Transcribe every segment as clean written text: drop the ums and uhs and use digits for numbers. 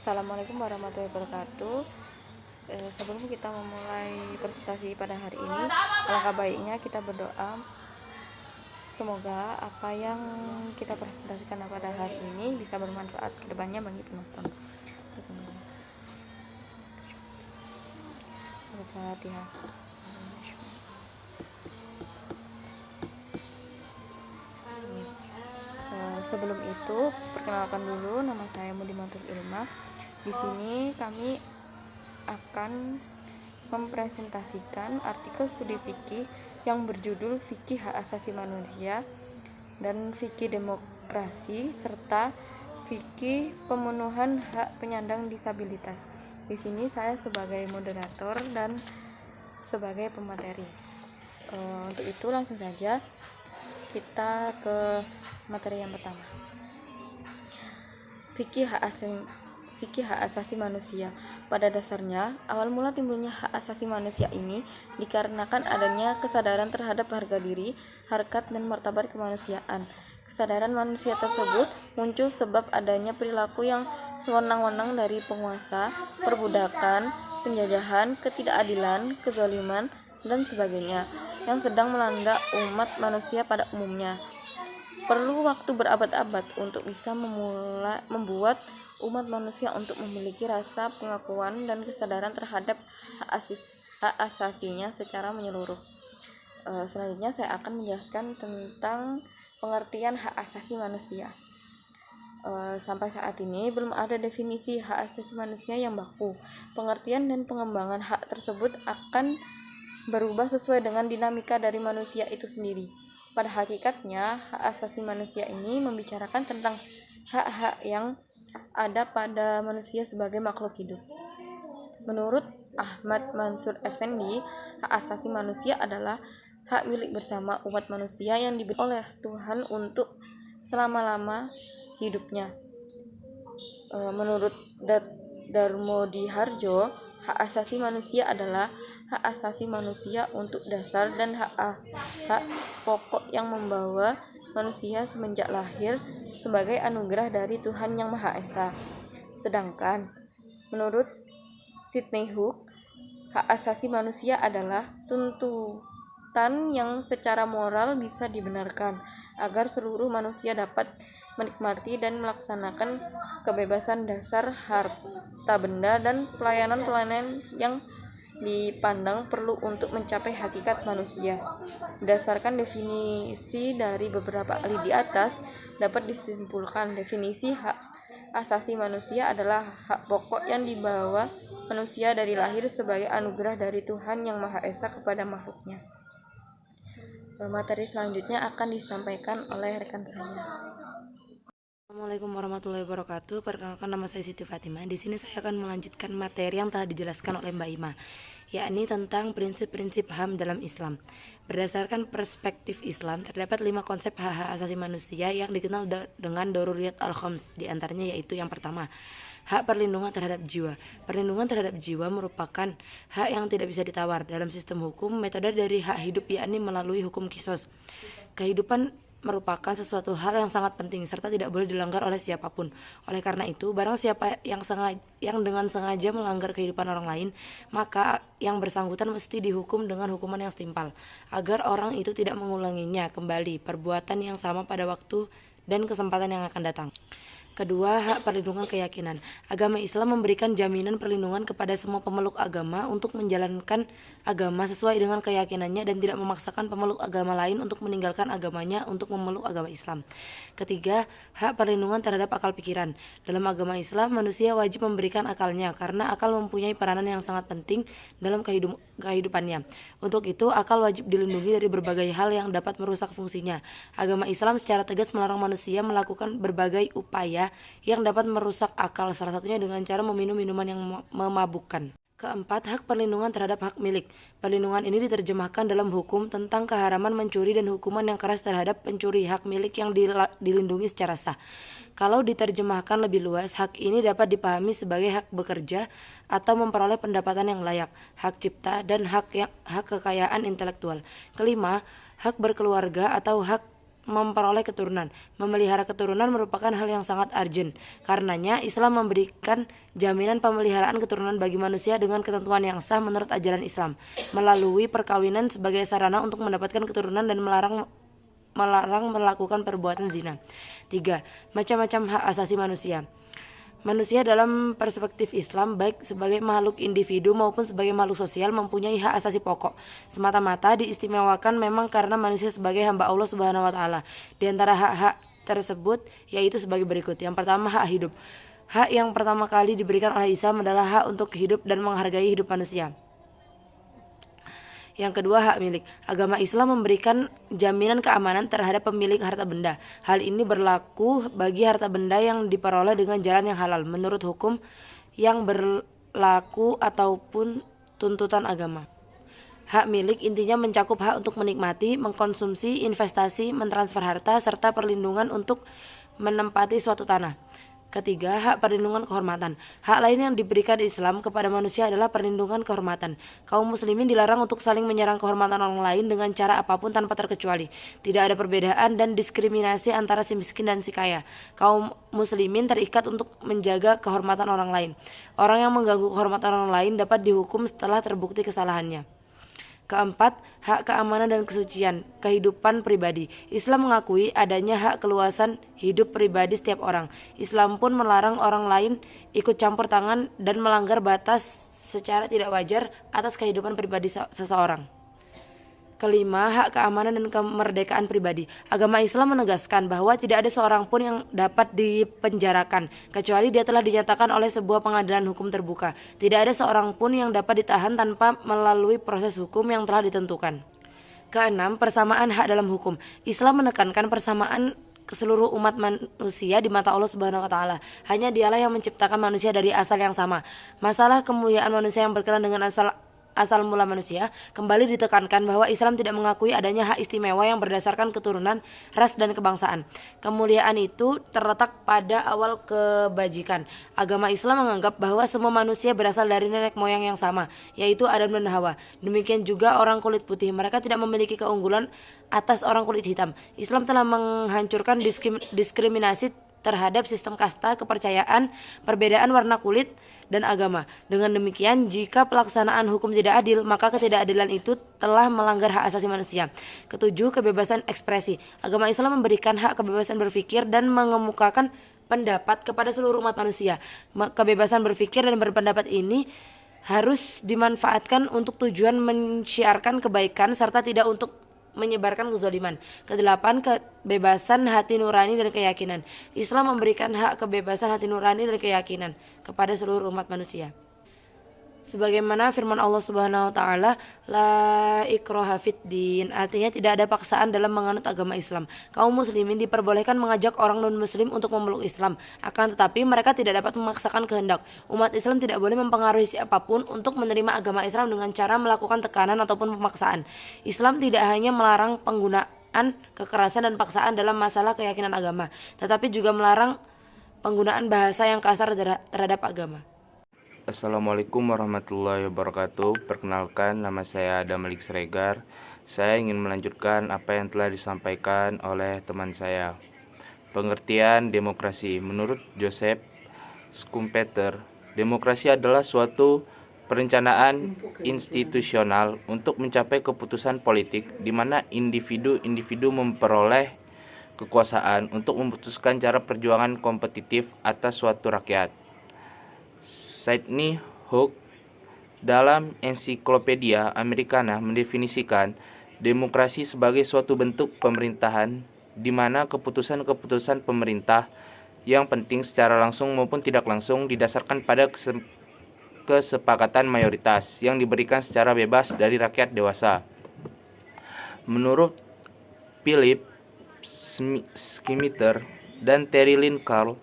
Assalamualaikum warahmatullahi wabarakatuh. Sebelum kita memulai presentasi pada hari ini, alangkah baiknya kita berdoa semoga apa yang kita presentasikan pada hari ini bisa bermanfaat ke depannya bagi penonton. Al-Fatihah. Sebelum itu, perkenalkan dulu, nama saya Mudimatul Ilma. Di sini kami akan mempresentasikan artikel studi fikih yang berjudul Fikih Hak Asasi Manusia dan Fikih Demokrasi serta Fikih Pemenuhan Hak Penyandang Disabilitas. Di sini saya sebagai moderator dan sebagai pemateri. Untuk itu langsung saja kita ke materi yang pertama. Fikih hak asasi manusia. Pada dasarnya, awal mula timbulnya hak asasi manusia ini dikarenakan adanya kesadaran terhadap harga diri, harkat dan martabat kemanusiaan. Kesadaran manusia tersebut muncul sebab adanya perilaku yang sewenang-wenang dari penguasa, perbudakan, penjajahan, ketidakadilan, kezaliman, dan sebagainya yang sedang melanda umat manusia pada umumnya. Perlu waktu berabad-abad untuk bisa membuat umat manusia untuk memiliki rasa pengakuan dan kesadaran terhadap hak asasinya secara menyeluruh. Selanjutnya saya akan menjelaskan tentang pengertian hak asasi manusia. Sampai saat ini belum ada definisi hak asasi manusia yang baku. Pengertian dan pengembangan hak tersebut akan berubah sesuai dengan dinamika dari manusia itu sendiri. Pada hakikatnya, hak asasi manusia ini membicarakan tentang hak-hak yang ada pada manusia sebagai makhluk hidup. Menurut Ahmad Mansur Effendi, hak asasi manusia adalah hak milik bersama umat manusia yang diberikan oleh Tuhan untuk selama-lama hidupnya. Menurut Darmodiharjo, hak asasi manusia adalah hak asasi manusia untuk dasar dan hak pokok yang membawa manusia semenjak lahir sebagai anugerah dari Tuhan Yang Maha Esa. Sedangkan menurut Sidney Hook, hak asasi manusia adalah tuntutan yang secara moral bisa dibenarkan agar seluruh manusia dapat menikmati dan melaksanakan kebebasan dasar harta benda dan pelayanan-pelayanan yang dipandang perlu untuk mencapai hakikat manusia. Berdasarkan definisi dari beberapa ahli di atas, dapat disimpulkan definisi hak asasi manusia adalah hak pokok yang dibawa manusia dari lahir sebagai anugerah dari Tuhan Yang Maha Esa kepada makhluknya. Materi selanjutnya akan disampaikan oleh rekan saya. Assalamualaikum warahmatullahi wabarakatuh. Perkenalkan, nama saya Siti Fatimah. Di sini saya akan melanjutkan materi yang telah dijelaskan oleh Mbak Ima, yakni tentang prinsip-prinsip HAM dalam Islam. Berdasarkan perspektif Islam, terdapat 5 konsep hak asasi manusia yang dikenal dengan Daruriyat al-Khams. Di antaranya yaitu yang pertama, hak perlindungan terhadap jiwa. Perlindungan terhadap jiwa merupakan hak yang tidak bisa ditawar. Dalam sistem hukum, metode dari hak hidup yakni melalui hukum kisos. Kehidupan merupakan sesuatu hal yang sangat penting serta tidak boleh dilanggar oleh siapapun. Oleh karena itu, barang siapa yang dengan sengaja melanggar kehidupan orang lain, maka yang bersangkutan mesti dihukum dengan hukuman yang setimpal, agar orang itu tidak mengulanginya kembali perbuatan yang sama pada waktu dan kesempatan yang akan datang. Kedua, hak perlindungan keyakinan. Agama Islam memberikan jaminan perlindungan kepada semua pemeluk agama untuk menjalankan agama sesuai dengan keyakinannya dan tidak memaksakan pemeluk agama lain untuk meninggalkan agamanya untuk memeluk agama Islam. Ketiga, hak perlindungan terhadap akal pikiran. Dalam agama Islam, manusia wajib memberikan akalnya karena akal mempunyai peranan yang sangat penting dalam kehidupannya. Untuk itu, akal wajib dilindungi dari berbagai hal yang dapat merusak fungsinya. Agama Islam secara tegas melarang manusia melakukan berbagai upaya yang dapat merusak akal, salah satunya dengan cara meminum minuman yang memabukkan. Keempat, hak perlindungan terhadap hak milik. Perlindungan ini diterjemahkan dalam hukum tentang keharaman mencuri dan hukuman yang keras terhadap pencuri hak milik yang dilindungi secara sah. Kalau diterjemahkan lebih luas, hak ini dapat dipahami sebagai hak bekerja atau memperoleh pendapatan yang layak, hak cipta, dan hak kekayaan intelektual. Kelima, hak berkeluarga atau hak memperoleh keturunan. Memelihara keturunan merupakan hal yang sangat urgent. Karenanya, Islam memberikan jaminan pemeliharaan keturunan bagi manusia dengan ketentuan yang sah menurut ajaran Islam, melalui perkawinan sebagai sarana untuk mendapatkan keturunan dan melarang melakukan perbuatan zina. 3. Macam-macam hak asasi manusia. Manusia dalam perspektif Islam, baik sebagai makhluk individu maupun sebagai makhluk sosial, mempunyai hak asasi pokok. Semata-mata diistimewakan memang karena manusia sebagai hamba Allah Subhanahu wa Ta'ala. Di antara hak-hak tersebut yaitu sebagai berikut. Yang pertama, hak hidup. Hak yang pertama kali diberikan oleh Islam adalah hak untuk hidup dan menghargai hidup manusia. Yang kedua, hak milik. Agama Islam memberikan jaminan keamanan terhadap pemilik harta benda. Hal ini berlaku bagi harta benda yang diperoleh dengan jalan yang halal menurut hukum yang berlaku ataupun tuntutan agama. Hak milik intinya mencakup hak untuk menikmati, mengkonsumsi, investasi, mentransfer harta, serta perlindungan untuk menempati suatu tanah. Ketiga, hak perlindungan kehormatan. Hak lain yang diberikan Islam kepada manusia adalah perlindungan kehormatan. Kaum muslimin dilarang untuk saling menyerang kehormatan orang lain dengan cara apapun tanpa terkecuali. Tidak ada perbedaan dan diskriminasi antara si miskin dan si kaya. Kaum muslimin terikat untuk menjaga kehormatan orang lain. Orang yang mengganggu kehormatan orang lain dapat dihukum setelah terbukti kesalahannya. Keempat, hak keamanan dan kesucian kehidupan pribadi. Islam mengakui adanya hak keluasan hidup pribadi setiap orang. Islam pun melarang orang lain ikut campur tangan dan melanggar batas secara tidak wajar atas kehidupan pribadi seseorang. Kelima, hak keamanan dan kemerdekaan pribadi. Agama Islam menegaskan bahwa tidak ada seorang pun yang dapat dipenjarakan kecuali dia telah dinyatakan oleh sebuah pengadilan hukum terbuka. Tidak ada seorang pun yang dapat ditahan tanpa melalui proses hukum yang telah ditentukan. Keenam, persamaan hak dalam hukum. Islam menekankan persamaan seluruh umat manusia di mata Allah Subhanahu wa Ta'ala. Hanya Dialah yang menciptakan manusia dari asal yang sama. Masalah kemuliaan manusia yang berkenaan dengan asal mula manusia, kembali ditekankan bahwa Islam tidak mengakui adanya hak istimewa yang berdasarkan keturunan, ras, dan kebangsaan. Kemuliaan itu terletak pada awal kebajikan. Agama Islam menganggap bahwa semua manusia berasal dari nenek moyang yang sama, yaitu Adam dan Hawa. Demikian juga orang kulit putih, mereka tidak memiliki keunggulan atas orang kulit hitam. Islam telah menghancurkan diskriminasi terhadap sistem kasta, kepercayaan, perbedaan warna kulit, dan agama. Dengan demikian, jika pelaksanaan hukum tidak adil, maka ketidakadilan itu telah melanggar hak asasi manusia. Ketujuh, kebebasan ekspresi. Agama Islam memberikan hak kebebasan berpikir dan mengemukakan pendapat kepada seluruh umat manusia. Kebebasan berpikir dan berpendapat ini harus dimanfaatkan untuk tujuan menyiarkan kebaikan serta tidak untuk menyebarkan kezaliman. Kedelapan, kebebasan hati nurani dan keyakinan. Islam memberikan hak kebebasan hati nurani dan keyakinan kepada seluruh umat manusia. Sebagaimana firman Allah Subhanahu wa Ta'ala, la ikraha fiddin, artinya tidak ada paksaan dalam menganut agama Islam. Kaum muslimin diperbolehkan mengajak orang non-muslim untuk memeluk Islam, akan tetapi mereka tidak dapat memaksakan kehendak. Umat Islam tidak boleh mempengaruhi siapapun untuk menerima agama Islam dengan cara melakukan tekanan ataupun pemaksaan. Islam tidak hanya melarang penggunaan kekerasan dan paksaan dalam masalah keyakinan agama, tetapi juga melarang penggunaan bahasa yang kasar terhadap agama. Assalamualaikum warahmatullahi wabarakatuh. Perkenalkan, nama saya Adam Malik Sregar. Saya ingin melanjutkan apa yang telah disampaikan oleh teman saya. Pengertian demokrasi. Menurut Joseph Schumpeter, demokrasi adalah suatu perencanaan institusional untuk mencapai keputusan politik di mana individu-individu memperoleh kekuasaan untuk memutuskan cara perjuangan kompetitif atas suatu rakyat. Sidney Hook dalam Ensiklopedia Americana mendefinisikan demokrasi sebagai suatu bentuk pemerintahan di mana keputusan-keputusan pemerintah yang penting secara langsung maupun tidak langsung didasarkan pada kesepakatan mayoritas yang diberikan secara bebas dari rakyat dewasa. Menurut Philip Schmitter dan Terry Lynn Carl,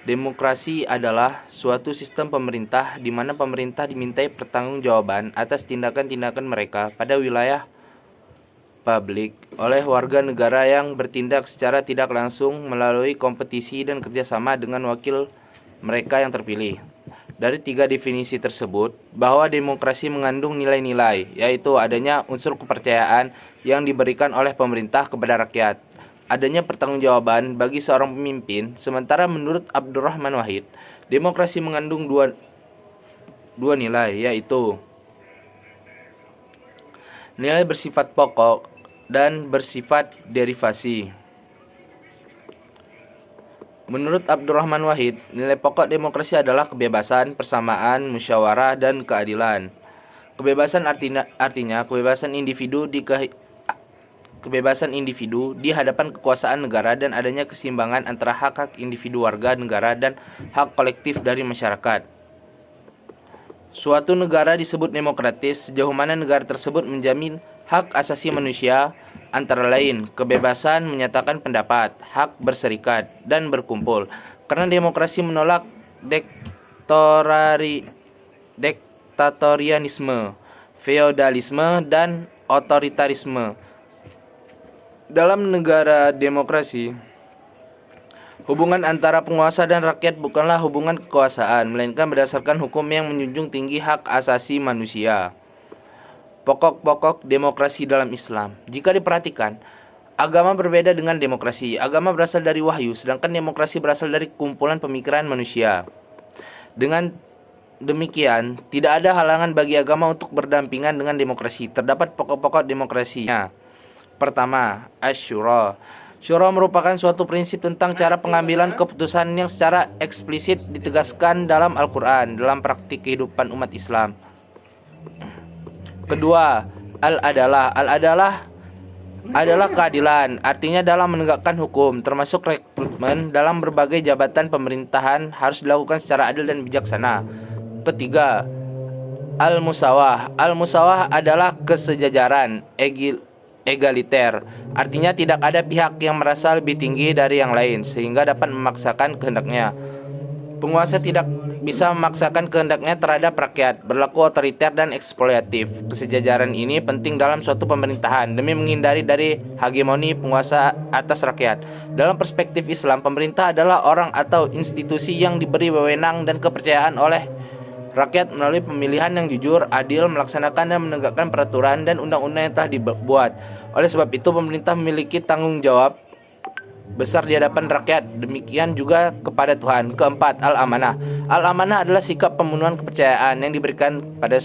demokrasi adalah suatu sistem pemerintah di mana pemerintah dimintai pertanggungjawaban atas tindakan-tindakan mereka pada wilayah publik oleh warga negara yang bertindak secara tidak langsung melalui kompetisi dan kerjasama dengan wakil mereka yang terpilih. Dari tiga definisi tersebut, bahwa demokrasi mengandung nilai-nilai, yaitu adanya unsur kepercayaan yang diberikan oleh pemerintah kepada rakyat, adanya pertanggungjawaban bagi seorang pemimpin, sementara menurut Abdurrahman Wahid, demokrasi mengandung dua nilai, yaitu nilai bersifat pokok dan bersifat derivasi. Menurut Abdurrahman Wahid, nilai pokok demokrasi adalah kebebasan, persamaan, musyawarah, dan keadilan. Kebebasan artinya kebebasan individu di hadapan kekuasaan negara dan adanya keseimbangan antara hak-hak individu warga negara dan hak kolektif dari masyarakat. Suatu negara disebut demokratis sejauh mana negara tersebut menjamin hak asasi manusia, antara lain kebebasan menyatakan pendapat, hak berserikat dan berkumpul. Karena demokrasi menolak diktatorianisme, feodalisme, dan otoritarisme. Dalam negara demokrasi, hubungan antara penguasa dan rakyat bukanlah hubungan kekuasaan, melainkan berdasarkan hukum yang menjunjung tinggi hak asasi manusia. Pokok-pokok demokrasi dalam Islam. Jika diperhatikan, agama berbeda dengan demokrasi. Agama berasal dari wahyu, sedangkan demokrasi berasal dari kumpulan pemikiran manusia. Dengan demikian, tidak ada halangan bagi agama untuk berdampingan dengan demokrasi. Terdapat pokok-pokok demokrasinya. Pertama, Asyura. Syura merupakan suatu prinsip tentang cara pengambilan keputusan yang secara eksplisit ditegaskan dalam Al-Quran, dalam praktik kehidupan umat Islam. Kedua, Al-Adalah. Al-Adalah adalah keadilan, artinya dalam menegakkan hukum, termasuk rekrutmen dalam berbagai jabatan pemerintahan harus dilakukan secara adil dan bijaksana. Ketiga, Al-Musawah. Al-Musawah adalah kesejajaran, egaliter, artinya tidak ada pihak yang merasa lebih tinggi dari yang lain sehingga dapat memaksakan kehendaknya. Penguasa tidak bisa memaksakan kehendaknya terhadap rakyat, berlaku otoriter dan eksploitatif. Kesejajaran ini penting dalam suatu pemerintahan demi menghindari dari hegemoni penguasa atas rakyat. Dalam perspektif Islam, pemerintah adalah orang atau institusi yang diberi wewenang dan kepercayaan oleh rakyat melalui pemilihan yang jujur, adil, melaksanakan dan menegakkan peraturan dan undang-undang yang telah dibuat. Oleh sebab itu, pemerintah memiliki tanggung jawab besar di hadapan rakyat, demikian juga kepada Tuhan. Keempat, Al-Amanah. Al-Amanah adalah sikap pemenuhan kepercayaan yang diberikan kepada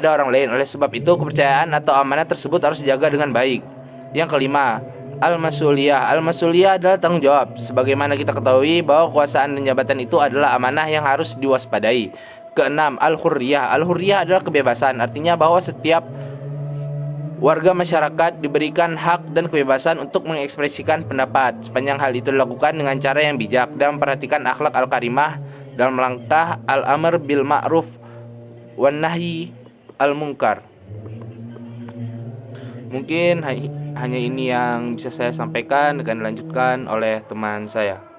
orang lain. Oleh sebab itu, kepercayaan atau amanah tersebut harus dijaga dengan baik. Yang kelima, Al-Masuliyah. Al-Masuliyah adalah tanggung jawab. Sebagaimana kita ketahui bahwa kekuasaan dan jabatan itu adalah amanah yang harus diwaspadai. Keenam, Al-Hurriyah. Al-Hurriyah adalah kebebasan, artinya bahwa setiap warga masyarakat diberikan hak dan kebebasan untuk mengekspresikan pendapat, sepanjang hal itu dilakukan dengan cara yang bijak dan memperhatikan akhlak al-karimah dalam langkah al-amr bil ma'ruf wan nahyi al-munkar. Mungkin hanya ini yang bisa saya sampaikan, akan dilanjutkan oleh teman saya.